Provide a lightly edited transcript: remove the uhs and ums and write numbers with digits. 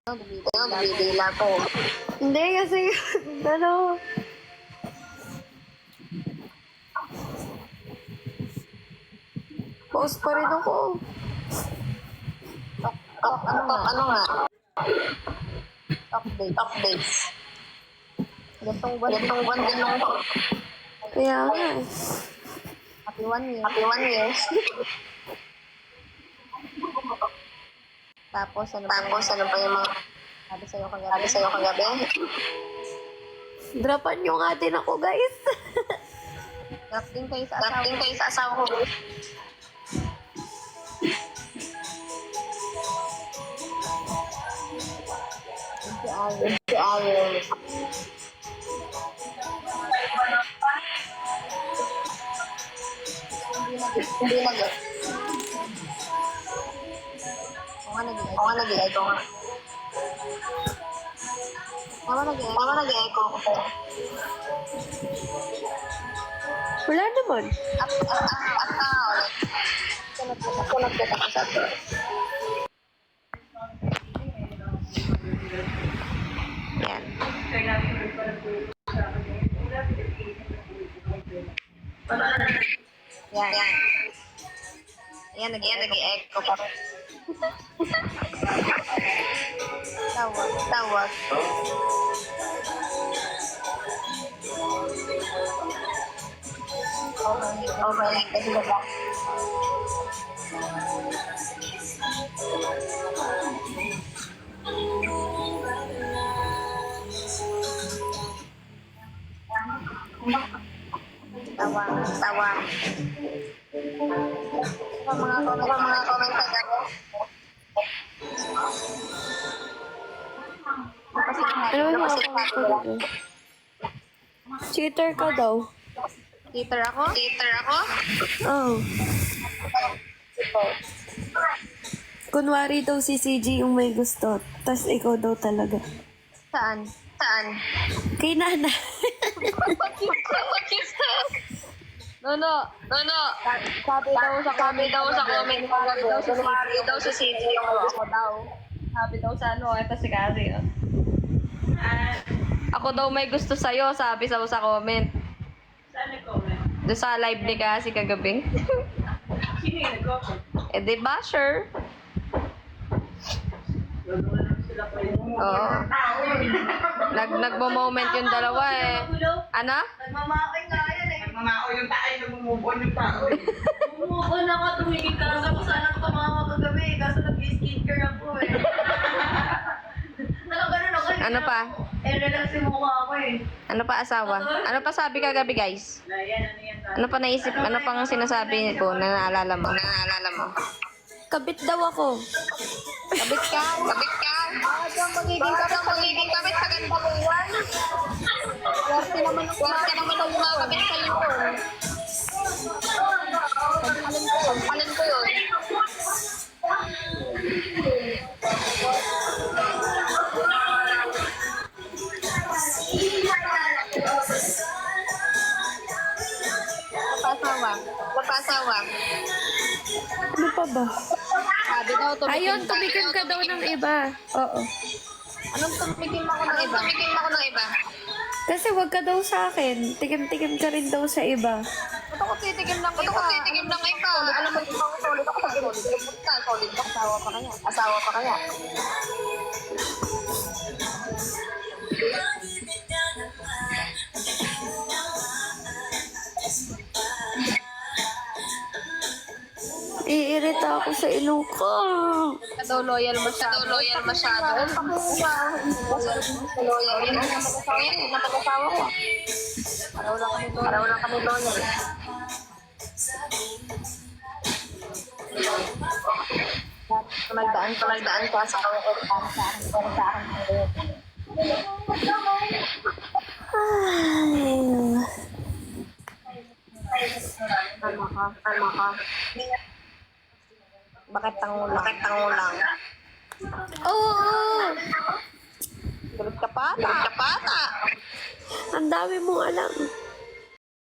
Bumibila ko. Hindi kasi, ano, post pa rin ako. Ano nga? Update. Updates. Gatong buwan din. Itong buwan din nung Kaya nga eh. happy 1 year. Happy 1 year. Tapos, ano Pa yung mga sabi sa'yo sabi sa'yo kagabi? Dropan nyo nga din ako, guys. Drop din kayo sa asawa ko. Si Ayon. Hindi nag Ako nga nag-i-echo nga. Ako nag-i-echo. Wala naman. Sunod kita ko sa to. Yan. Yan. Yan, nag-i-echo pa. Tawag. Okay. Kasi ba? Tawa. Mga comment ako. Ano ba mga comment ko dito? Cheater ka daw. Cheater ako? Oh. Kunwari daw si CG yung may gusto, tas ikaw daw talaga. Saan? Kay Nana. No. Sabi daw sa comment daw sa CG yung gusto daw. Sabi daw sa ano, ito si Carrie. Ako daw may gusto sa'yo, sabi sa comment. Saan nag-comment? Doon sa live ni kasi kagabi. Sino yung nag-comment? Eh di ba, sure? Sila pa yung Oo. Nagmo-moment yung dalawa eh. Ano? Nagmamakain nga yan eh. Nagmamakaw yung tao, nagmumove on yung tao. Move on ako, tumigil ka lang ako sana tumawa kagabi. Kaso nag-skincare ako eh. Ganun ako. Ano pa? Eh, relax yung mukha ako eh. Ano pa asawa? Ano pa sabi kagabi, guys? Yan. Ano pa naisip? Ano pang sinasabi ko na naalala mo? Kabit daw ako. Kabit ka. Bakit kang magiging kabit sa ganda mo yan? Swerte naman ang mga kabit sa iyo. Sampalin ko yun. Papasawa. Ano pa ba? Sabi daw, Ayun, tumikim ka daw ng iba. Oo. Anong tumikim ako ng iba? Kasi wag ka daw sa akin. Tikim-tikim ka rin daw sa iba. Ba't ako titikim ng iba? Alam mo, di ba ako solid ako sa solid ka. Asawa pa kaya? Iirita ako sa ilong ko. Daw loyal masyado. Loyal. Yan ang napag-asawa ko. Paraw lang kami loyal. Nagdaan ka sa Ano ka? Bakit tangulang? Oo. Galit ka pata. Ang dami mong alam.